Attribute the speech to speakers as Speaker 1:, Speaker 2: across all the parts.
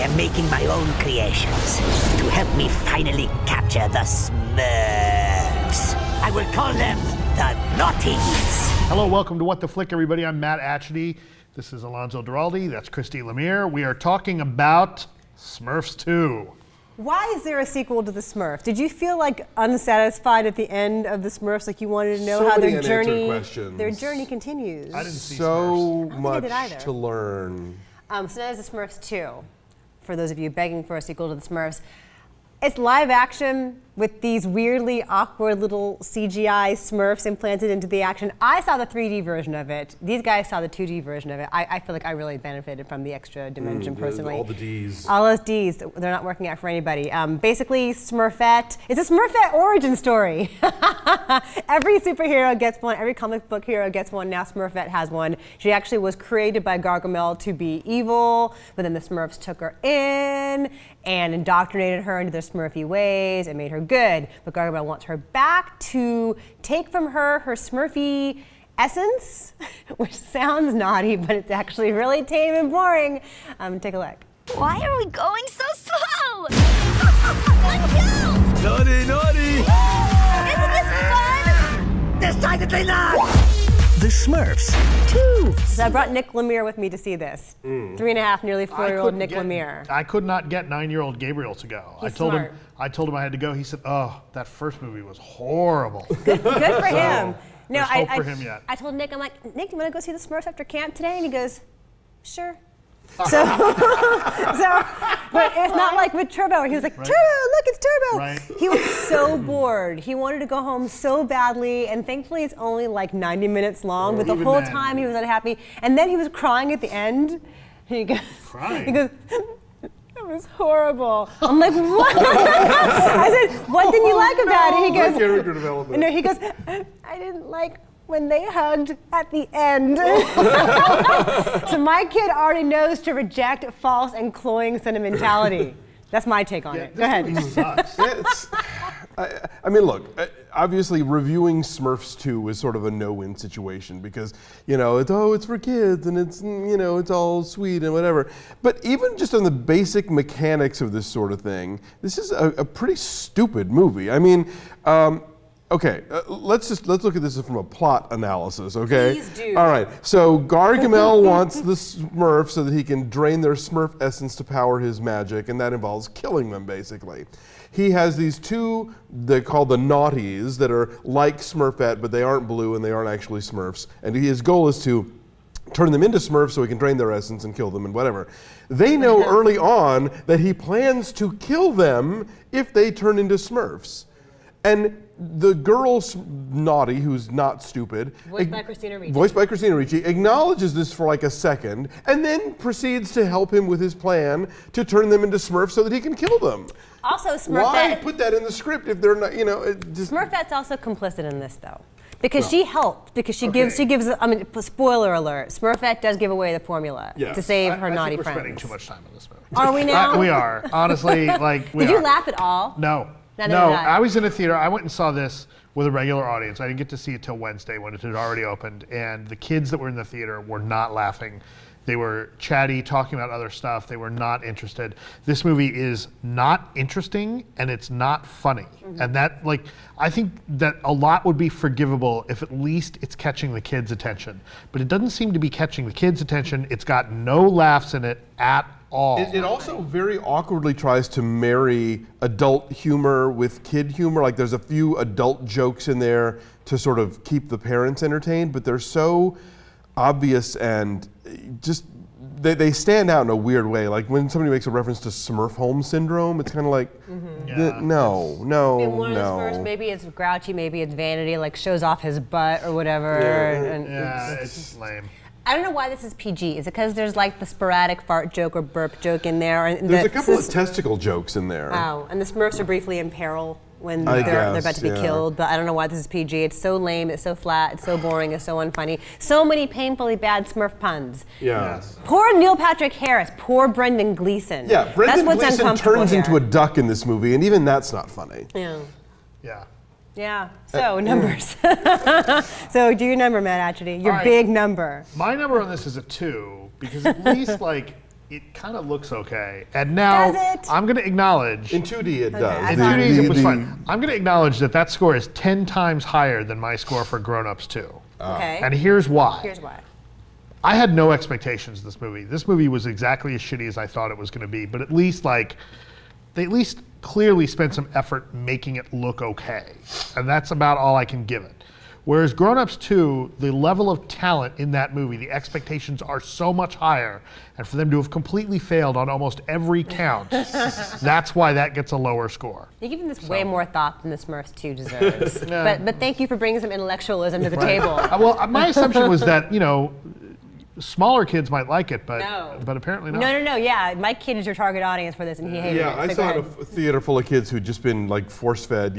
Speaker 1: am making my own creations to help me finally capture the Smurfs. I will call them the Naughties.
Speaker 2: Hello, welcome to What the Flick, everybody. I'm Matt Atchity. This is Alonzo Duralde. That's Christy Lemire. We are talking about Smurfs 2.
Speaker 3: Why is there a sequel to the Smurfs? Did you feel like unsatisfied at the end of the Smurfs, like you wanted to know
Speaker 4: So
Speaker 3: how
Speaker 4: many
Speaker 3: their
Speaker 4: unanswered
Speaker 3: journey
Speaker 4: questions.
Speaker 3: continues?
Speaker 2: I didn't see
Speaker 4: So
Speaker 2: Smurfs.
Speaker 4: much to learn.
Speaker 3: So now is the Smurfs 2. For those of you begging for a sequel to the Smurfs, it's live action with these weirdly awkward little CGI Smurfs implanted into the action. I saw the 3D version of it. These guys saw the 2D version of it. I feel like I really benefited from the extra dimension personally.
Speaker 4: All the Ds.
Speaker 3: All those Ds, they're not working out for anybody. Basically, Smurfette, it's a Smurfette origin story. Every superhero gets one, every comic book hero gets one, now Smurfette has one. She actually was created by Gargamel to be evil, but then the Smurfs took her in and indoctrinated her into their Smurfy ways and made her good. But Gargamel wants her back to take from her her Smurfy essence, which sounds naughty, but it's actually really tame and boring. Take a look.
Speaker 5: Why are we going so slow? Let's go!
Speaker 6: Naughty, naughty!
Speaker 5: Isn't this fun?
Speaker 1: Decidedly not!
Speaker 6: The Smurfs 2.
Speaker 3: So I brought Nick Lemire with me to see this. 3.5, nearly 4-year-old Nick Lemire.
Speaker 2: I could not get 9-year-old Gabriel to go.
Speaker 3: He's
Speaker 2: I told
Speaker 3: smart.
Speaker 2: him I had to go. He said, "Oh, that first movie was horrible."
Speaker 3: Good for him. No,
Speaker 2: there's hope for him yet.
Speaker 3: I told Nick, I'm like, Nick, do you want to go see the Smurfs after camp today? And he goes, sure. So, but it's not like with Turbo. He was like, Turbo, look, it's Turbo.
Speaker 2: Right.
Speaker 3: He was so bored. He wanted to go home so badly, and thankfully it's only like 90 minutes long, but the
Speaker 2: Even
Speaker 3: whole
Speaker 2: then.
Speaker 3: time he was unhappy. And then he was crying at the end. He goes,
Speaker 2: Crying?
Speaker 3: He goes, it was horrible. I'm like, what? I said, what didn't you like about it? He goes,
Speaker 4: Character development.
Speaker 3: no, he goes, I didn't like when they hugged at the end. So my kid already knows to reject false and cloying sentimentality. That's my take on it. Go ahead.
Speaker 2: Movie sucks.
Speaker 4: I mean, look, obviously reviewing Smurfs 2 is sort of a no-win situation because, you know, it's for kids and it's, you know, it's all sweet and whatever. But even just on the basic mechanics of this sort of thing, this is a pretty stupid movie. I mean, okay, let's look at this from a plot analysis, okay?
Speaker 3: Please do.
Speaker 4: All right, so Gargamel wants the Smurfs so that he can drain their Smurf essence to power his magic, and that involves killing them, basically. He has these two, they call the Naughties, that are like Smurfette, but they aren't blue and they aren't actually Smurfs. And his goal is to turn them into Smurfs so he can drain their essence and kill them and whatever. They know early on that he plans to kill them if they turn into Smurfs. And the girl Naughty, who's not stupid,
Speaker 3: Voiced by Christina Ricci.
Speaker 4: voiced by Christina Ricci, acknowledges this for like a second, and then proceeds to help him with his plan to turn them into Smurfs so that he can kill them.
Speaker 3: Also,
Speaker 4: Why
Speaker 3: Smurfette.
Speaker 4: put that in the script if they're not, you know,
Speaker 3: Smurfette's also complicit in this, though. Because she helped, because she gives, I mean, spoiler alert, Smurfette does give away the formula to save her naughty
Speaker 2: I think we're
Speaker 3: friends.
Speaker 2: spending too much time on this movie.
Speaker 3: Are we now?
Speaker 2: We are. Honestly, like, we
Speaker 3: Did you
Speaker 2: are.
Speaker 3: laugh at all?
Speaker 2: No.
Speaker 3: Neither
Speaker 2: No,
Speaker 3: did I.
Speaker 2: I was in a theater. I went and saw this with a regular audience. I didn't get to see it till Wednesday when it had already opened. And the kids that were in the theater were not laughing. They were chatty, talking about other stuff. They were not interested. This movie is not interesting and it's not funny. And that, like, I think that a lot would be forgivable if at least it's catching the kids' attention. But it doesn't seem to be catching the kids' attention. It's got no laughs in it at all.
Speaker 4: It also very awkwardly tries to marry adult humor with kid humor. Like there's a few adult jokes in there to sort of keep the parents entertained, but they're so obvious and just they stand out in a weird way. Like when somebody makes a reference to Smurf home syndrome, it's kind of like, no.
Speaker 3: In one of the Smurfs, maybe it's grouchy, maybe it's vanity, like shows off his butt or whatever. And
Speaker 2: It's lame.
Speaker 3: I don't know why this is PG. Is it because there's like the sporadic fart joke or burp joke in there? And
Speaker 4: There's a couple of testicle jokes in there.
Speaker 3: Oh, and the Smurfs are briefly in peril when
Speaker 4: I
Speaker 3: they're
Speaker 4: guess,
Speaker 3: about to be
Speaker 4: yeah.
Speaker 3: killed, but I don't know why this is PG. It's so lame, it's so flat, it's so boring, it's so unfunny. So many painfully bad Smurf puns.
Speaker 4: Yeah.
Speaker 2: Yes.
Speaker 3: Poor Neil Patrick Harris, poor Brendan Gleeson.
Speaker 4: Yeah, Brendan
Speaker 3: That's what's
Speaker 4: Gleeson
Speaker 3: uncomfortable
Speaker 4: turns
Speaker 3: here.
Speaker 4: into a duck in this movie, and even that's not funny.
Speaker 3: Yeah.
Speaker 2: Yeah.
Speaker 3: Yeah. So numbers. So do your number, Matt Atchity. Your
Speaker 2: All right.
Speaker 3: big number.
Speaker 2: My number on this is a 2 because at least like it kind of looks okay. And now
Speaker 3: Does it?
Speaker 2: I'm going to acknowledge.
Speaker 4: In 2D, it does.
Speaker 2: In 2D, it was fun. I'm going to acknowledge that score is 10 times higher than my score for Grown Ups 2.
Speaker 3: Okay.
Speaker 2: And here's why.
Speaker 3: Here's why.
Speaker 2: I had no expectations of this movie. This movie was exactly as shitty as I thought it was going to be, but at least they at least clearly spent some effort making it look okay. And that's about all I can give it. Whereas Grown Ups 2, the level of talent in that movie, the expectations are so much higher, and for them to have completely failed on almost every count, that's why that gets a lower score.
Speaker 3: You're giving this way more thought than the Smurfs 2 deserves. but thank you for bringing some intellectualism to the table.
Speaker 2: Well, my assumption was that, smaller kids might like it, but apparently not.
Speaker 3: No. Yeah, my kid is your target audience for this, and he hated it.
Speaker 4: Yeah, I saw a theater full of kids who'd just been like force-fed,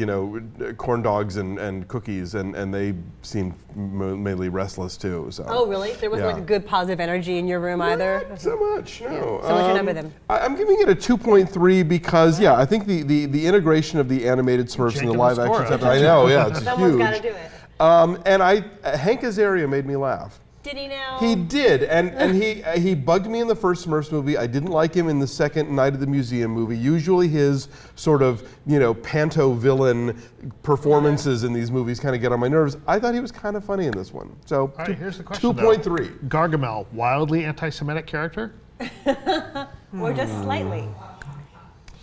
Speaker 4: corn dogs and cookies, and they seemed mainly restless too. So.
Speaker 3: Oh, really? There wasn't like a good positive energy in your room either?
Speaker 4: Not so much, no.
Speaker 3: Yeah. So what's your number then?
Speaker 4: I'm giving it a 2.3 because, I think the integration of the animated Smurfs and the live-action stuff. I know, it's
Speaker 3: Someone's
Speaker 4: huge.
Speaker 3: got to do it.
Speaker 4: And Hank Azaria made me laugh.
Speaker 3: Did he now?
Speaker 4: He did, and he bugged me in the first Smurfs movie. I didn't like him in the second Night at the Museum movie. Usually his sort of, panto villain performances in these movies kind of get on my nerves. I thought he was kind of funny in this one. So,
Speaker 2: all right, here's the question,
Speaker 4: 2.3.
Speaker 2: Gargamel, wildly anti-Semitic character?
Speaker 3: Or just slightly?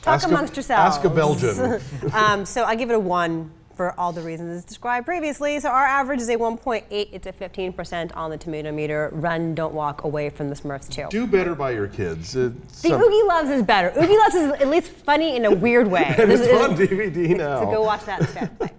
Speaker 3: Talk amongst yourselves.
Speaker 4: Ask a Belgian.
Speaker 3: So I give it a 1. For all the reasons described previously. So our average is a 1.8. It's a 15% on the tomato meter. Run, don't walk away from the Smurfs 2.
Speaker 4: Do better by your kids.
Speaker 3: The Oogie Loves is better. Oogie Loves is at least funny in a weird way.
Speaker 4: And it's on DVD now.
Speaker 3: So go watch that instead. Bye.